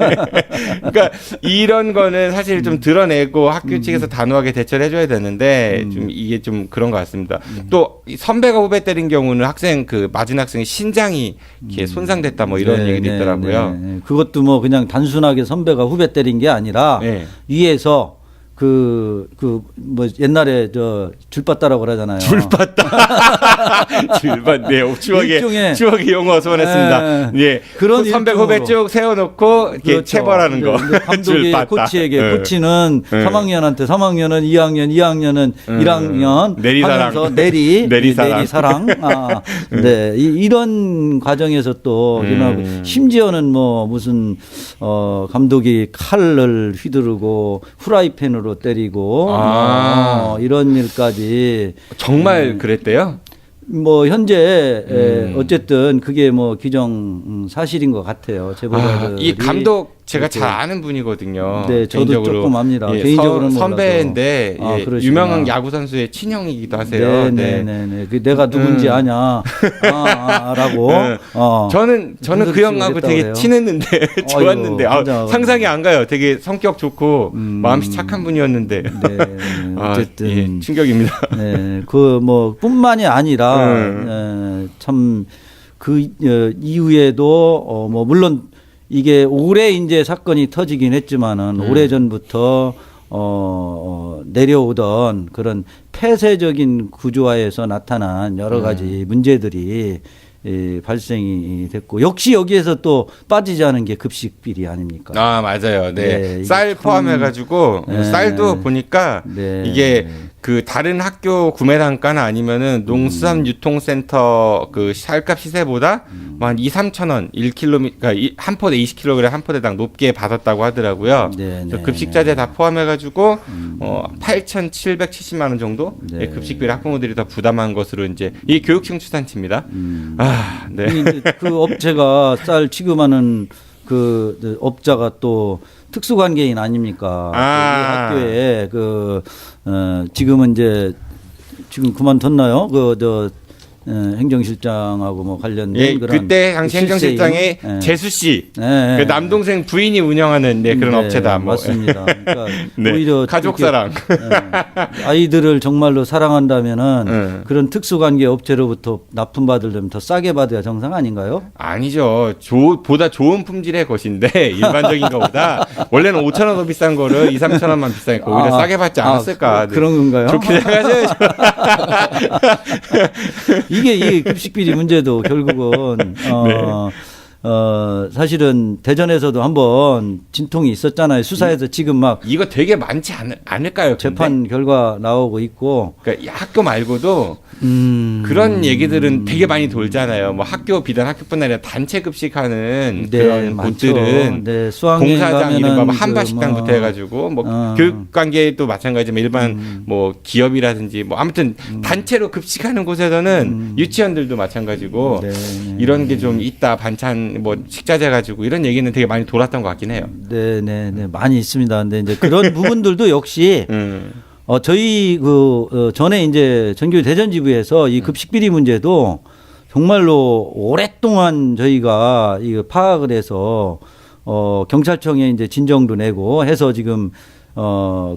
그러니까 이런 거는 사실 좀 드러내고 학교 측에서 단호하게 대처를 해줘야 되는데 좀 이게 좀 그런 것 같습니다. 또 선배가 후배 때린 경우는 학생 그 맞은 학생의 신장이 이렇게 손상됐다 뭐 이런 얘기도 있더라고요. 네. 그것도 뭐 그냥 단순하게 선배가 후배 때린 게 아니라 위에서 뭐 옛날에 줄바따라고 그러잖아요. 줄바따. 줄바네. 추억의 용어 소원했습니다. 예. 그런 선배 후배 쭉 세워놓고 이렇게 그렇죠. 체벌하는 거. 감독이 코치에게 코치는 3학년한테 3학년은 2학년, 2학년은 1학년 내리사랑. 내리사랑. 네. 이런 과정에서 또 심지어는 뭐 무슨 감독이 칼을 휘두르고 후라이팬으로 때리고 이런 일까지 정말 그랬대요? 뭐 현재 어쨌든 그게 뭐 규정 사실인 것 같아요. 제보자들이 이 감독 제가 잘 아는 분이거든요. 네, 저도 개인적으로. 조금 압니다. 예, 개인적으로는 선배인데 유명한 야구 선수의 친형이기도 하세요. 네네네. 그 내가 누군지 아냐라고. 저는 그 형하고 되게 그래요? 친했는데 좋았는데 상상이 안 가요. 되게 성격 좋고 마음씨 착한 분이었는데. 네, 어쨌든 예, 충격입니다. 네, 그 뭐 뿐만이 아니라 참 그 이후에도 뭐 물론. 이게 올해 이제 사건이 터지긴 했지만은 오래 전부터 내려오던 그런 폐쇄적인 구조화에서 나타난 여러 가지 문제들이 발생이 됐고 역시 여기에서 또 빠지지 않은 게 급식 비리 아닙니까? 맞아요. 네. 쌀 포함해가지고 쌀도 보니까 이게 그 다른 학교 구매 단가나 아니면은 농수산유통센터 그 쌀값 시세보다 한 2-3천 원 1kg 그러니까 한 포대 20kg 한 포대당 높게 받았다고 하더라고요. 급식자재 다 포함해가지고 8,770만 원 정도 급식비를 학부모들이 다 부담한 것으로 이제 이 교육청 추산치입니다. 네. 그 업체가 쌀 취급하는 그 업자가 또 특수관계인 아닙니까? 이 학교에 지금은 이제 지금 그만뒀나요? 행정실장하고 뭐 관련된 그런 그때 당시 행정실장의 재수 씨, 그 남동생 부인이 운영하는 그런 업체다. 뭐. 맞습니다. 그러니까 오히려 가족사랑 아이들을 정말로 사랑한다면은 그런 특수관계 업체로부터 납품받으려면 더 싸게 받아야 정상 아닌가요? 아니죠. 보다 좋은 품질의 것인데 일반적인 것보다 원래는 5천 원 더 비싼 거를 2-3천 원만 비싸니까 오히려 싸게 받지 않았을까? 그런 건가요? 좋게 생각하셔야죠. 이게 급식비리 문제도 결국은 사실은 대전에서도 한번 진통이 있었잖아요. 수사에서 지금 막 이거 되게 많지 않을까요? 근데? 재판 결과 나오고 있고. 그러니까 학교 말고도 그런 얘기들은 되게 많이 돌잖아요. 뭐 학교 비단 학교뿐 아니라 단체 급식하는 네, 그런 많죠. 곳들은 네, 수학여행 공사장 이른바 가면은 한바식당부터 해가지고 뭐 교육관계도 마찬가지지만 일반 뭐 기업이라든지 뭐 아무튼 단체로 급식하는 곳에서는 유치원들도 마찬가지고 네. 이런 게 좀 있다. 반찬 뭐 식자재 가지고 이런 얘기는 되게 많이 돌았던 것 같긴 해요. 네, 많이 있습니다. 근데 이제 그런 부분들도 역시 저희 전에 이제 전교 대전지부에서 이 급식 비리 문제도 정말로 오랫동안 저희가 이 파악을 해서 경찰청에 이제 진정도 내고 해서 지금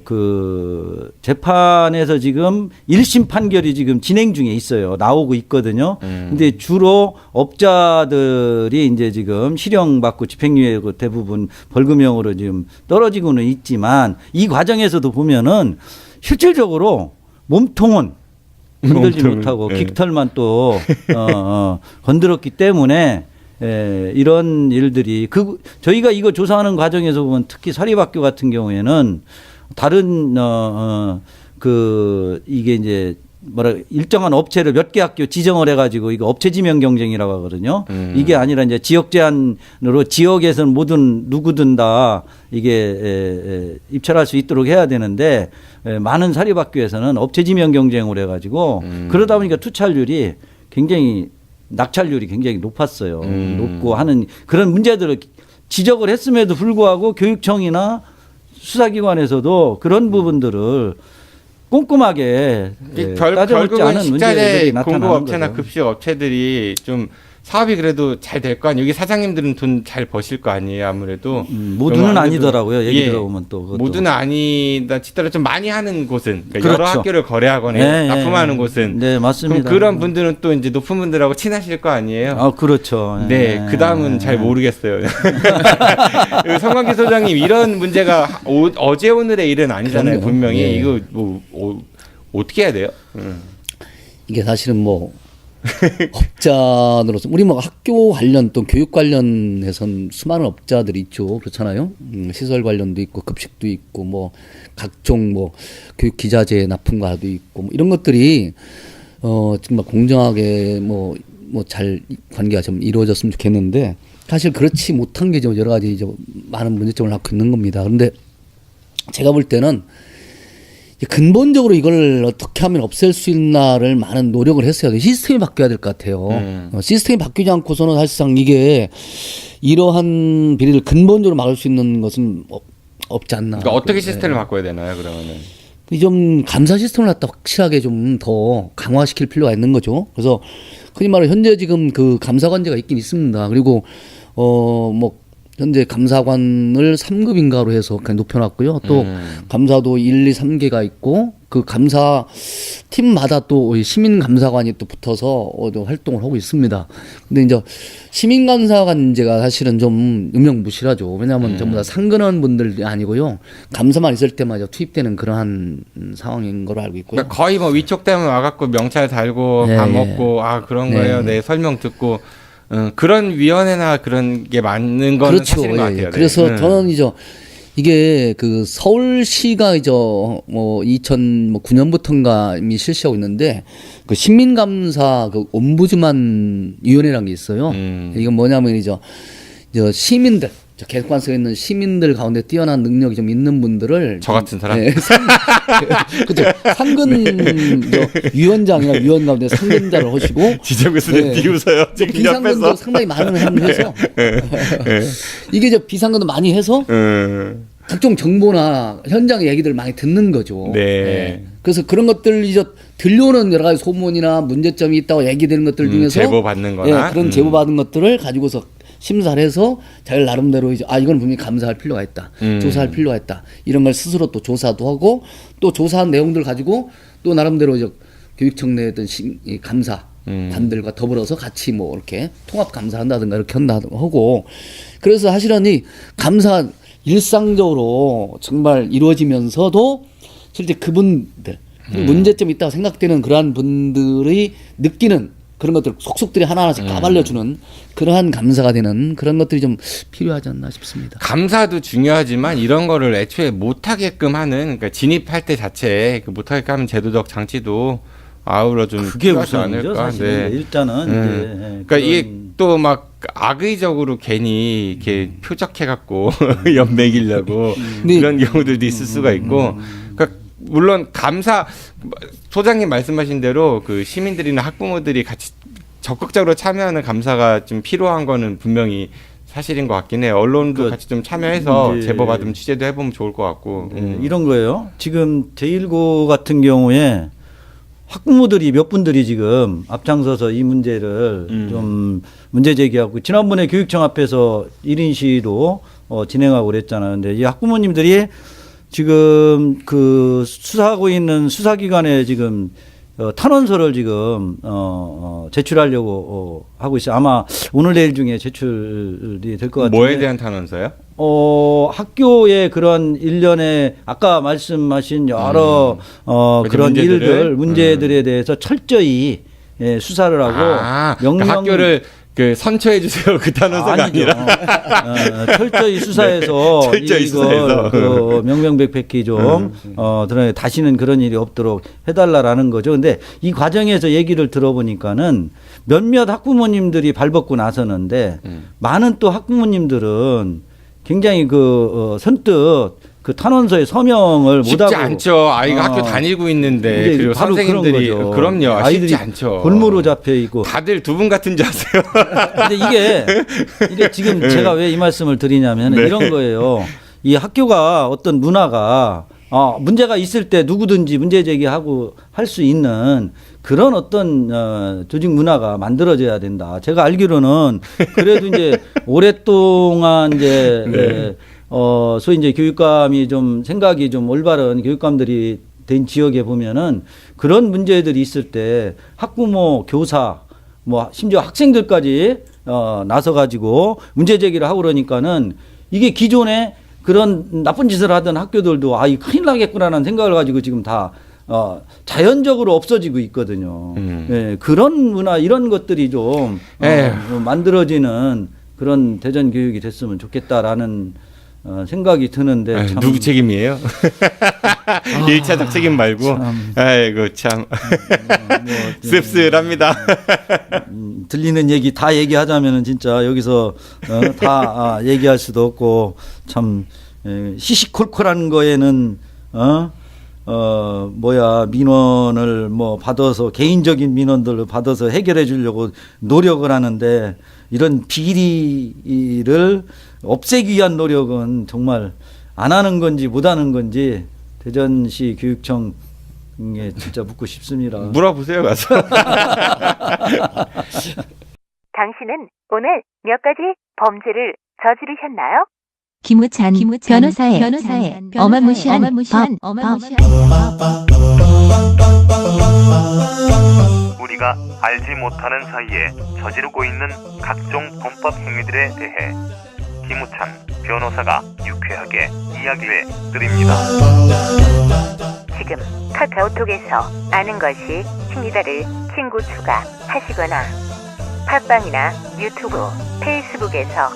그 재판에서 지금 1심 판결이 지금 진행 중에 있어요. 나오고 있거든요. 근데 주로 업자들이 이제 지금 실형받고 집행유예 대부분 벌금형으로 지금 떨어지고는 있지만 이 과정에서도 보면은 실질적으로 몸통은 건들지 못하고 깃털만 또 건드렸기 때문에 이런 일들이 저희가 이거 조사하는 과정에서 보면 특히 사립학교 같은 경우에는 다른 이게 이제 일정한 업체를 몇 개 학교 지정을 해가지고 이거 업체 지명 경쟁이라고 하거든요. 이게 아니라 이제 지역 제한으로 지역에서는 모든 누구든 다 이게 입찰할 수 있도록 해야 되는데 많은 사립학교에서는 업체 지명 경쟁을 해가지고 그러다 보니까 투찰률이 굉장히 낙찰률이 굉장히 높았어요. 높고 하는 그런 문제들을 지적을 했음에도 불구하고 교육청이나 수사기관에서도 그런 부분들을 꼼꼼하게 따져보지 않은 문제들이 나타나는 공급업체나 거죠. 급식 업체들이 좀 사업이 그래도 잘 될 거 아니에요. 여기 사장님들은 돈 잘 버실 거 아니에요. 아무래도 모두는 아니더라고요. 얘기 들어보면 또 그것도. 모두는 아니다 치더라도 좀 많이 하는 곳은 그러니까 그렇죠. 여러 학교를 거래하거나 납품하는 곳은 네 맞습니다. 그럼 그런 분들은 또 이제 높은 분들하고 친하실 거 아니에요. 그렇죠. 네, 그 다음은 잘 모르겠어요. 성광기 소장님 이런 문제가 어제 오늘의 일은 아니잖아요. 그럼요. 분명히 네. 이거 어떻게 해야 돼요? 이게 사실은 뭐 업자로서 우리 뭐 학교 관련 또 교육 관련해선 수많은 업자들이 있죠. 그렇잖아요. 시설 관련도 있고 급식도 있고 뭐 각종 뭐 교육 기자재 납품과도 있고 뭐 이런 것들이 정말 공정하게 뭐 잘 관계가 좀 이루어졌으면 좋겠는데 사실 그렇지 못한 게 좀 여러 가지 이제 많은 문제점을 갖고 있는 겁니다. 그런데 제가 볼 때는 근본적으로 이걸 어떻게 하면 없앨 수 있나를 많은 노력을 했어야 돼요. 시스템이 바뀌어야 될 것 같아요. 시스템이 바뀌지 않고서는 사실상 이게 이러한 비리를 근본적으로 막을 수 있는 것은 없지 않나. 그러니까 어떻게 시스템을 바꿔야 되나요, 그러면은? 좀 감사 시스템을 갖다 확실하게 좀 더 강화시킬 필요가 있는 거죠. 그래서 흔히 말해 현재 지금 그 감사관제가 있긴 있습니다. 그리고 뭐 현재 감사관을 3급인가로 해서 그냥 높여놨고요. 또 감사도 1, 2, 3개가 있고 그 감사 팀마다 또 시민 감사관이 또 붙어서 활동을 하고 있습니다. 근데 이제 시민 감사관제가 사실은 좀 유명무실하죠. 왜냐하면 전부 다 상근원 분들이 아니고요. 감사만 있을 때만 투입되는 그러한 상황인 걸로 알고 있고요. 그러니까 거의 뭐 위촉되면 와갖고 명찰 달고 밥 먹고 그런 거예요. 네, 설명 듣고. 그런 위원회나 그런 게 맞는 건 그렇죠. 사실인 것 같아요. 그래서 저는 이게 그 서울시가 뭐 2009년부터인가 이미 실시하고 있는데 그 시민감사 그 옴부즈만 위원회라는 게 있어요. 이건 뭐냐면 시민들 개관성에 있는 시민들 가운데 뛰어난 능력이 좀 있는 분들을 저 같은 사람 그죠 상근 위원장이나 위원 가운데 상근자를 하시고 지정교수님 비웃어요. 지금 비상근도 옆에서 상당히 많은 해서 이게 비상근도 많이 해서 각종 정보나 현장 얘기들 많이 듣는 거죠. 네. 그래서 그런 것들 들려오는 여러 가지 소문이나 문제점이 있다고 얘기되는 것들 중에서 제보 받는 거나 그런 제보 받은 것들을 가지고서 심사를 해서 자기 나름대로 이건 분명히 감사할 필요가 있다. 조사할 필요가 있다. 이런 걸 스스로 또 조사도 하고 또 조사한 내용들 가지고 또 나름대로 교육청 내에 어떤 감사 관들과 더불어서 같이 뭐 이렇게 통합 감사한다든가 이렇게 하고 그래서 사실은 이 감사 일상적으로 정말 이루어지면서도 실제 그분들 문제점이 있다고 생각되는 그러한 분들이 느끼는 그런 것들 속속들이 하나하나씩 까발려주는 그러한 감사가 되는 그런 것들이 좀 필요하지 않나 싶습니다. 감사도 중요하지만 이런 거를 애초에 못하게끔 하는, 그러니까 진입할 때 자체에 못하게끔 하는 제도적 장치도 아우러 좀 그게 필요하지 우선이죠, 않을까. 사실은. 일단은 이제 그러니까 이게 또 막 악의적으로 괜히 이렇게 표적해갖고 엿먹이려고 그런 경우들도 있을 수가 있고. 그러니까 물론 소장님 말씀하신 대로 그 시민들이나 학부모들이 같이 적극적으로 참여하는 감사가 좀 필요한 거는 분명히 사실인 것 같긴 해요. 언론도 같이 좀 참여해서 제보 받으면 취재도 해보면 좋을 것 같고. 이런 거예요. 지금 제1고 같은 경우에 학부모들이 몇 분들이 지금 앞장서서 이 문제를 좀 문제 제기하고, 지난번에 교육청 앞에서 1인 시위도 진행하고 그랬잖아요. 근데 이 학부모님들이 지금 그 수사하고 있는 수사기관에 지금 탄원서를 지금 제출하려고 하고 있어요. 아마 오늘 내일 중에 제출이 될 것 같은데. 뭐에 대한 탄원서요? 학교의 그런 일련의 아까 말씀하신 여러 그런 문제들에 대해서 철저히 수사를 하고 그러니까 학교를 선처해 주세요. 그 단어가 아니라 철저히 수사해서 이걸 그 명명백백히 좀 다시는 그런 일이 없도록 해달라라는 거죠. 근데 이 과정에서 얘기를 들어보니까는 몇몇 학부모님들이 발벗고 나서는데 많은 또 학부모님들은 굉장히 선뜻 그 탄원서에 서명을 못하고 쉽지 않죠. 아이가 학교 다니고 있는데 그리고 바로 선생님들이 그럼요. 아이들이 쉽지 않죠. 골무로 잡혀 있고 다들 두 분 같은 줄 아세요. 근데 이게 지금 제가 왜 이 말씀을 드리냐면 이런 거예요. 이 학교가 어떤 문화가 문제가 있을 때 누구든지 문제 제기하고 할 수 있는 그런 어떤 조직 문화가 만들어져야 된다. 제가 알기로는 그래도 이제 오랫동안 이제 소위 이제 교육감이 좀 생각이 좀 올바른 교육감들이 된 지역에 보면은 그런 문제들이 있을 때 학부모, 교사, 뭐 심지어 학생들까지 나서 가지고 문제 제기를 하고 그러니까는 이게 기존에 그런 나쁜 짓을 하던 학교들도 이 큰일 나겠구나라는 생각을 가지고 지금 다 자연적으로 없어지고 있거든요. 예, 그런 문화 이런 것들이 좀 만들어지는 그런 대전 교육이 됐으면 좋겠다라는 생각이 드는데 참 누구 책임이에요? 1차적 책임 말고 아이고 참 씁쓸합니다. 들리는 얘기 다 얘기하자면은 진짜 여기서 다 얘기할 수도 없고 참 시시콜콜한 거에는 민원을 뭐 받아서 개인적인 민원들을 받아서 해결해 주려고 노력을 하는데 이런 비리를 없애기 위한 노력은 정말 안 하는 건지 못 하는 건지 대전시 교육청에 진짜 묻고 싶습니다. 물어보세요 가서. 당신은 오늘 몇 가지 범죄를 저지르셨나요? 김우찬 변호사의 어마무시한 법. 우리가 알지 못하는 사이에 저지르고 있는 각종 범법 행위들에 대해 김우찬 변호사가 유쾌하게 이야기해 드립니다. 지금 카카오톡에서 아는 것이 힘이다를 친구 추가하시거나 팟빵이나 유튜브, 페이스북에서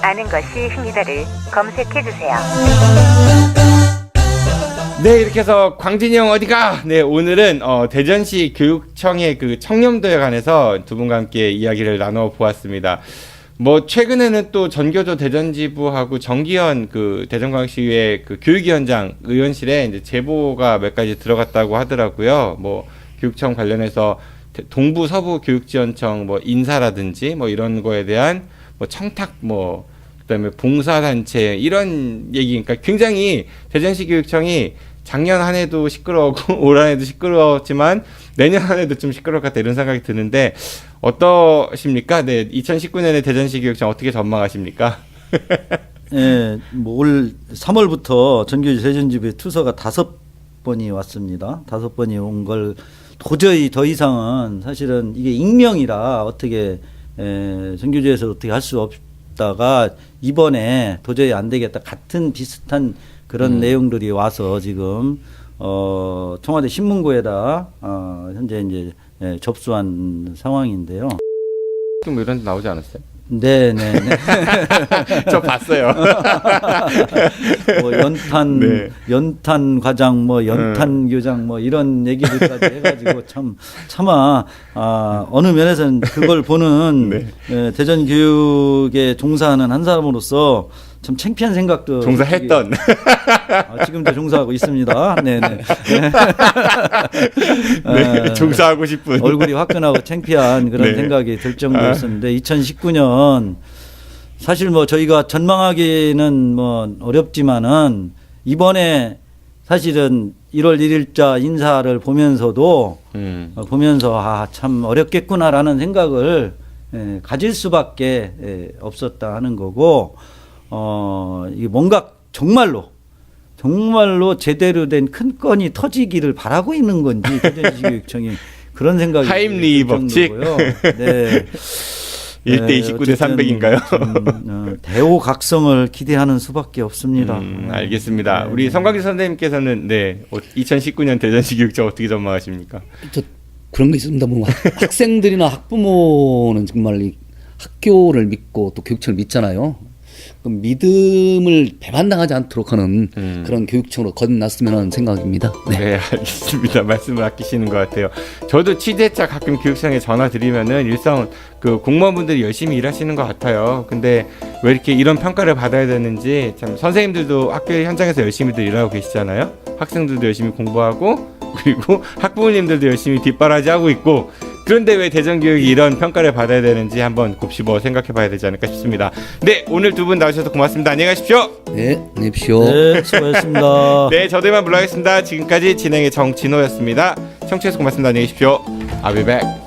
아는 것이 힘이다를 검색해주세요. 네, 이렇게 해서 광진이 형 어디가? 네, 오늘은 대전시 교육청의 그 청렴도에 관해서 두 분과 함께 이야기를 나눠 보았습니다. 뭐 최근에는 또 전교조 대전지부하고 정기현 그 대전광역시의회 그 교육위원장 의원실에 이제 제보가 몇 가지 들어갔다고 하더라고요. 뭐 교육청 관련해서 동부 서부 교육지원청 뭐 인사라든지 뭐 이런 거에 대한 뭐 청탁 뭐 그다음에 봉사단체 이런 얘기, 그러니까 굉장히 대전시 교육청이 작년 한 해도 시끄러웠고 올 한 해도 시끄러웠지만 내년 한 해도 좀 시끄러울 것 같다 이런 생각이 드는데 어떠십니까? 네, 2019년에 대전시 교육청 어떻게 전망하십니까? 네, 뭐 올 3월부터 전교조 대전지부에 투서가 5번이 왔습니다. 5번이 온 걸 도저히 더 이상은 사실은 이게 익명이라 어떻게 전교조에서 어떻게 할 수 없다가 이번에 도저히 안 되겠다 같은 비슷한 그런 내용들이 와서 지금 청와대 신문고에다 현재 이제 접수한 상황인데요. 뭐 이런 데 나오지 않았어요? 네네. 저 봤어요. 뭐 연탄 과장, 뭐 연탄 교장, 뭐 이런 얘기들까지 해가지고 차마 어느 면에서는 그걸 보는 대전 교육에 종사하는 한 사람으로서 참 창피한 생각도 종사했던 지금도 종사하고 있습니다. 네네. 종사하고 싶은 얼굴이 화끈하고 창피한 그런 생각이 들 정도였었는데 2019년 사실 뭐 저희가 전망하기는 뭐 어렵지만은 이번에 사실은 1월 1일자 인사를 보면서도 보면서 참 어렵겠구나라는 생각을 가질 수밖에 없었다 하는 거고. 이게 뭔가 정말로 제대로 된 큰 건이 터지기를 바라고 있는 건지 대전시교육청이 그런 생각이 타임리 법칙. 네. 1대 29대 300인가요? 대호각성을 기대하는 수밖에 없습니다. 알겠습니다. 우리 성광기 선생님께서는 2019년 대전시교육청 어떻게 전망하십니까? 그런 게 있습니다. 뭐 학생들이나 학부모는 정말 이 학교를 믿고 또 교육청을 믿잖아요. 믿음을 배반당하지 않도록 하는 그런 교육청으로 거듭났으면 하는 생각입니다. 네, 알겠습니다. 말씀을 아끼시는 것 같아요. 저도 취재차 가끔 교육청에 전화 드리면은 일선 그 공무원분들이 열심히 일하시는 것 같아요. 근데 왜 이렇게 이런 평가를 받아야 되는지 참 선생님들도 학교 현장에서 열심히들 일하고 계시잖아요. 학생들도 열심히 공부하고 그리고 학부모님들도 열심히 뒷바라지하고 있고 그런데 왜 대전교육이 이런 평가를 받아야 되는지 한번 곱씹어 생각해 봐야 되지 않을까 싶습니다. 네, 오늘 두 분 나오셔서 고맙습니다. 안녕히 가십시오. 네, 안녕히 계십시오. 네, 수고하셨습니다. 네, 저들만 물러가겠습니다. 지금까지 진행의 정진호였습니다. 청취해서 고맙습니다. 안녕히 계십시오. I'll be back.